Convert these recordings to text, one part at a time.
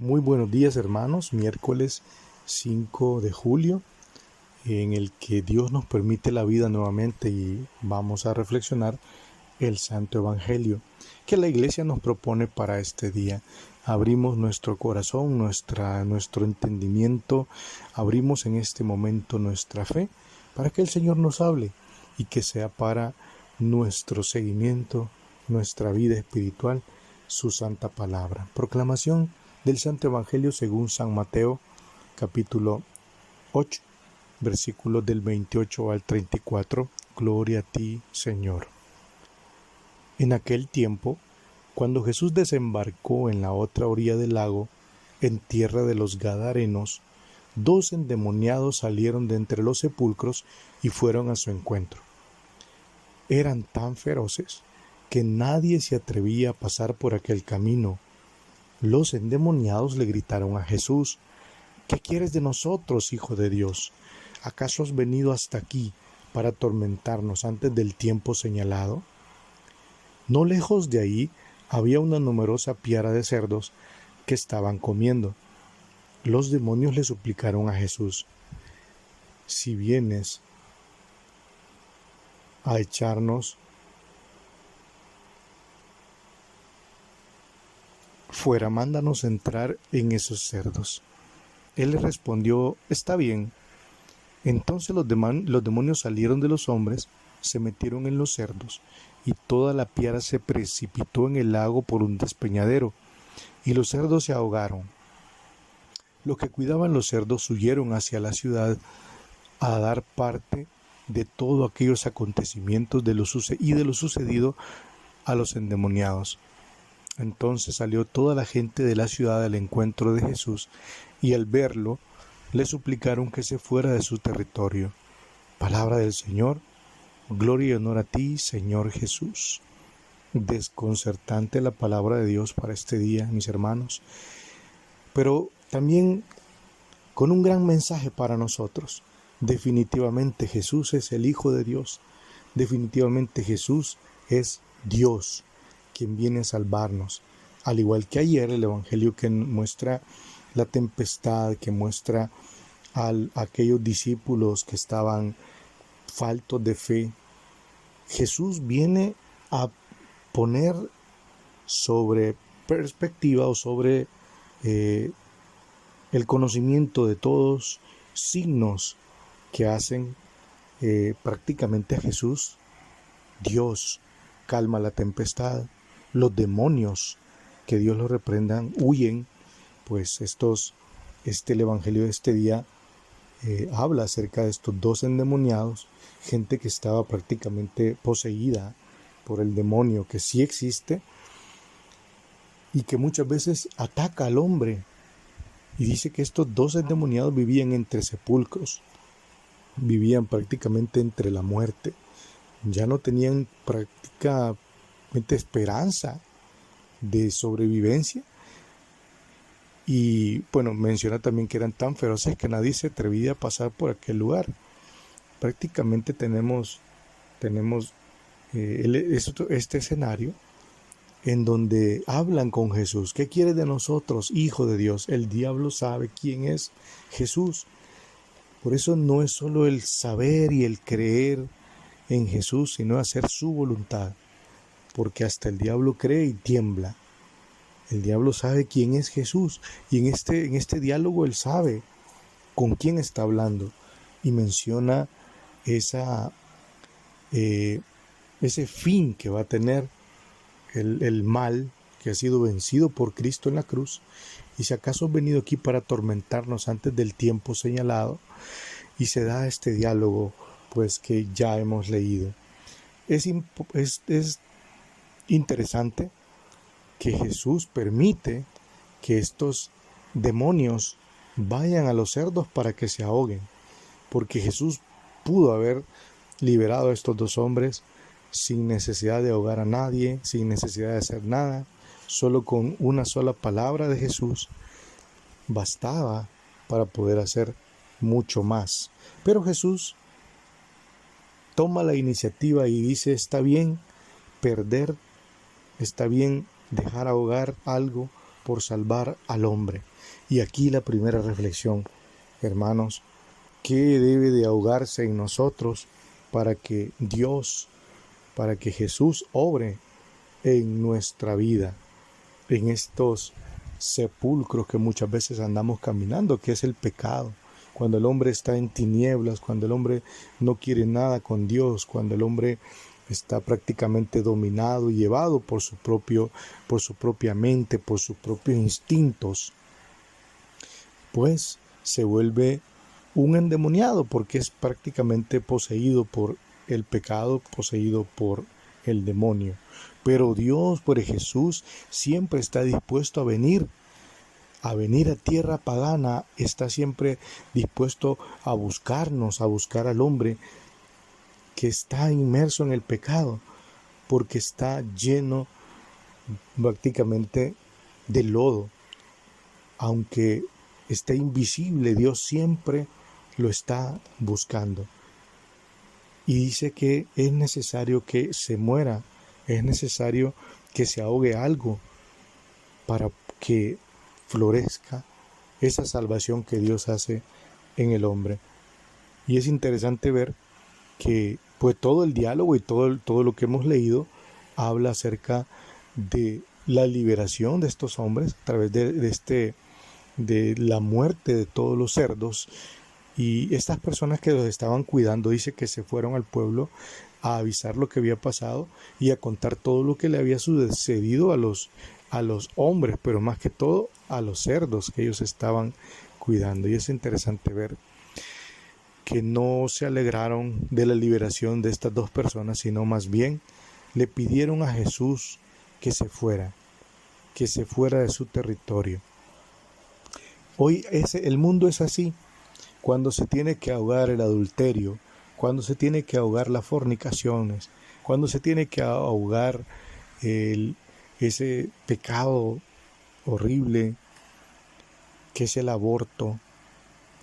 Muy buenos días, hermanos. Miércoles 5 de julio, en el que Dios nos permite la vida nuevamente y vamos a reflexionar el Santo Evangelio que la Iglesia nos propone para este día. Abrimos nuestro corazón, nuestro entendimiento, abrimos en este momento nuestra fe para que el Señor nos hable y que sea para nuestro seguimiento, nuestra vida espiritual, su santa palabra. Proclamación del Santo Evangelio según San Mateo, capítulo 8, versículos del 28 al 34. Gloria a ti, Señor. En aquel tiempo, cuando Jesús desembarcó en la otra orilla del lago, en tierra de los Gadarenos, 2 endemoniados salieron de entre los sepulcros y fueron a su encuentro. Eran tan feroces que nadie se atrevía a pasar por aquel camino. Los endemoniados le gritaron a Jesús: ¿Qué quieres de nosotros, Hijo de Dios? ¿Acaso has venido hasta aquí para atormentarnos antes del tiempo señalado? No lejos de ahí había una numerosa piara de cerdos que estaban comiendo. Los demonios le suplicaron a Jesús: si vienes a echarnos fuera, mándanos entrar en esos cerdos. Él le respondió: está bien. Entonces los demonios salieron de los hombres, se metieron en los cerdos, y toda la piara se precipitó en el lago por un despeñadero, y los cerdos se ahogaron. Los que cuidaban los cerdos huyeron hacia la ciudad a dar parte de todos aquellos acontecimientos de lo sucedido a los endemoniados. Entonces salió toda la gente de la ciudad al encuentro de Jesús, y al verlo, le suplicaron que se fuera de su territorio. Palabra del Señor. Gloria y honor a ti, Señor Jesús. Desconcertante la palabra de Dios para este día, mis hermanos, pero también con un gran mensaje para nosotros. Definitivamente Jesús es el Hijo de Dios. Definitivamente Jesús es Dios, quien viene a salvarnos. Al igual que ayer, el Evangelio que muestra la tempestad, que muestra a aquellos discípulos que estaban faltos de fe, Jesús viene a poner sobre perspectiva o sobre el conocimiento de todos signos que hacen prácticamente a Jesús. Dios calma la tempestad, los demonios, que Dios los reprendan, huyen. Pues el Evangelio de este día habla acerca de estos 2 endemoniados, gente que estaba prácticamente poseída por el demonio, que sí existe y que muchas veces ataca al hombre. Y dice que estos 2 endemoniados vivían entre sepulcros, vivían prácticamente entre la muerte, ya no tenían prácticamente esperanza de sobrevivencia. Y bueno, menciona también que eran tan feroces que nadie se atrevía a pasar por aquel lugar. Prácticamente tenemos este escenario en donde hablan con Jesús. ¿Qué quiere de nosotros, Hijo de Dios? El diablo sabe quién es Jesús. Por eso no es solo el saber y el creer en Jesús, sino hacer su voluntad. Porque hasta el diablo cree y tiembla. El diablo sabe quién es Jesús, y en este diálogo él sabe con quién está hablando, y menciona ese fin que va a tener el mal que ha sido vencido por Cristo en la cruz. Y si acaso has venido aquí para atormentarnos antes del tiempo señalado, y se da este diálogo pues que ya hemos leído. Es interesante que Jesús permite que estos demonios vayan a los cerdos para que se ahoguen, porque Jesús pudo haber liberado a estos 2 hombres sin necesidad de ahogar a nadie, sin necesidad de hacer nada. Solo con una sola palabra de Jesús bastaba para poder hacer mucho más. Pero Jesús toma la iniciativa y dice: está bien perder, está bien dejar ahogar algo por salvar al hombre. Y aquí la primera reflexión, hermanos, ¿qué debe de ahogarse en nosotros para que Jesús obre en nuestra vida, en estos sepulcros que muchas veces andamos caminando, que es el pecado? Cuando el hombre está en tinieblas, cuando el hombre no quiere nada con Dios, cuando el hombre está prácticamente dominado y llevado por su propia mente, por sus propios instintos, pues se vuelve un endemoniado, porque es prácticamente poseído por el pecado, poseído por el demonio. Pero Dios, por Jesús, siempre está dispuesto a venir a tierra pagana, está siempre dispuesto a buscarnos, a buscar al hombre que está inmerso en el pecado, porque está lleno prácticamente de lodo. Aunque esté invisible, Dios siempre lo está buscando. Y dice que es necesario que se muera, es necesario que se ahogue algo para que florezca esa salvación que Dios hace en el hombre. Y es interesante ver que pues todo el diálogo y todo lo que hemos leído habla acerca de la liberación de estos hombres a través de la muerte de todos los cerdos. Y estas personas que los estaban cuidando, dice que se fueron al pueblo a avisar lo que había pasado y a contar todo lo que le había sucedido a los hombres, pero más que todo a los cerdos que ellos estaban cuidando. Y es interesante ver que no se alegraron de la liberación de estas dos personas, sino más bien le pidieron a Jesús que se fuera de su territorio. Hoy el mundo es así. Cuando se tiene que ahogar el adulterio, cuando se tiene que ahogar las fornicaciones, cuando se tiene que ahogar ese pecado horrible que es el aborto,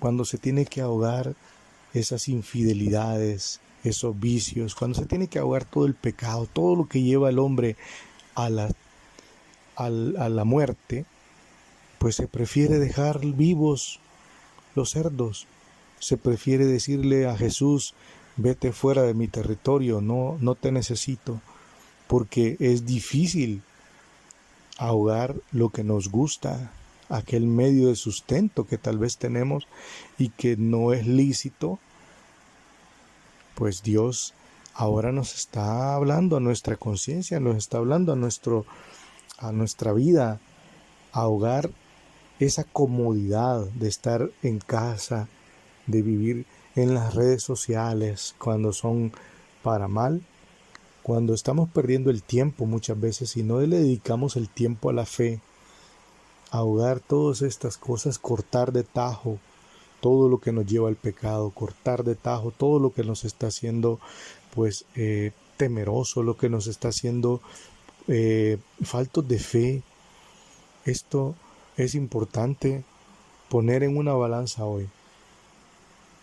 cuando se tiene que ahogar esas infidelidades, esos vicios, cuando se tiene que ahogar todo el pecado, todo lo que lleva al hombre a la muerte, pues se prefiere dejar vivos los cerdos. Se prefiere decirle a Jesús: vete fuera de mi territorio, no te necesito, porque es difícil ahogar lo que nos gusta, aquel medio de sustento que tal vez tenemos y que no es lícito. Pues Dios ahora nos está hablando a nuestra conciencia, nos está hablando a nuestra vida, ahogar esa comodidad de estar en casa, de vivir en las redes sociales cuando son para mal, cuando estamos perdiendo el tiempo muchas veces y no le dedicamos el tiempo a la fe, ahogar todas estas cosas, cortar de tajo todo lo que nos lleva al pecado, cortar de tajo todo lo que nos está haciendo pues temeroso, lo que nos está haciendo faltos de fe. Esto es importante poner en una balanza hoy,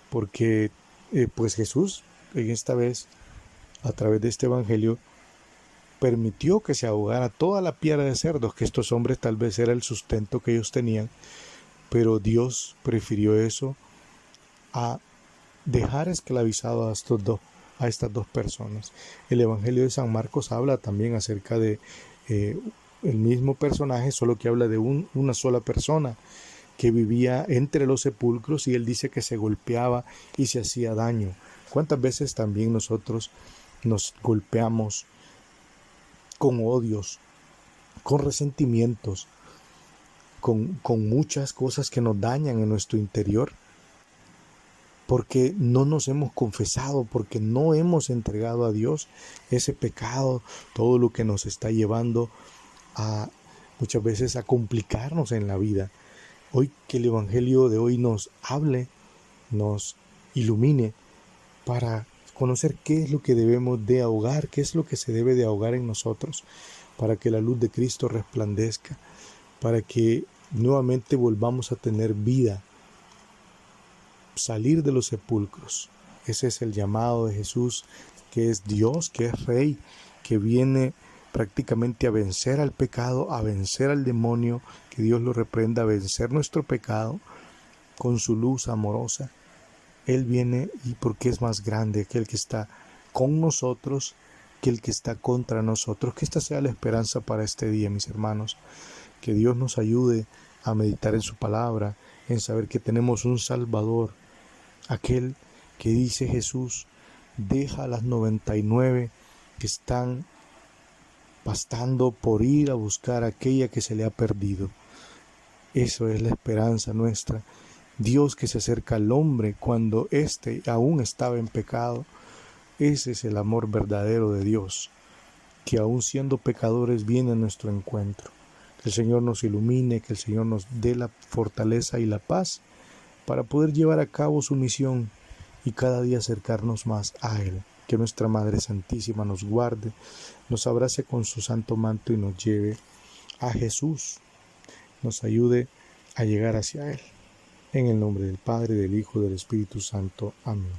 porque pues Jesús en esta vez a través de este evangelio permitió que se ahogara toda la piara de cerdos, que estos hombres tal vez era el sustento que ellos tenían, pero Dios prefirió eso a dejar esclavizado a estas dos personas. El evangelio de San Marcos habla también acerca de el mismo personaje, solo que habla de una sola persona que vivía entre los sepulcros, y él dice que se golpeaba y se hacía daño. ¿Cuántas veces también nosotros nos golpeamos con odios, con resentimientos, con muchas cosas que nos dañan en nuestro interior? Porque no nos hemos confesado, porque no hemos entregado a Dios ese pecado, todo lo que nos está llevando a muchas veces a complicarnos en la vida. Hoy que el evangelio de hoy nos hable, nos ilumine para conocer qué es lo que debemos de ahogar, qué es lo que se debe de ahogar en nosotros, para que la luz de Cristo resplandezca, para que nuevamente volvamos a tener vida, salir de los sepulcros. Ese es el llamado de Jesús, que es Dios, que es Rey, que viene prácticamente a vencer al pecado, a vencer al demonio, que Dios lo reprenda, a vencer nuestro pecado con su luz amorosa. Él viene y porque es más grande aquel que está con nosotros que el que está contra nosotros. Que esta sea la esperanza para este día, mis hermanos. Que Dios nos ayude a meditar en su palabra, en saber que tenemos un Salvador, aquel que dice Jesús, deja las 99 que están pastando por ir a buscar aquella que se le ha perdido. Eso es la esperanza nuestra. Dios que se acerca al hombre cuando éste aún estaba en pecado. Ese es el amor verdadero de Dios, que aún siendo pecadores viene a nuestro encuentro. Que el Señor nos ilumine, que el Señor nos dé la fortaleza y la paz para poder llevar a cabo su misión y cada día acercarnos más a Él. Que nuestra Madre Santísima nos guarde, nos abrace con su santo manto y nos lleve a Jesús, nos ayude a llegar hacia Él. En el nombre del Padre, del Hijo y del Espíritu Santo. Amén.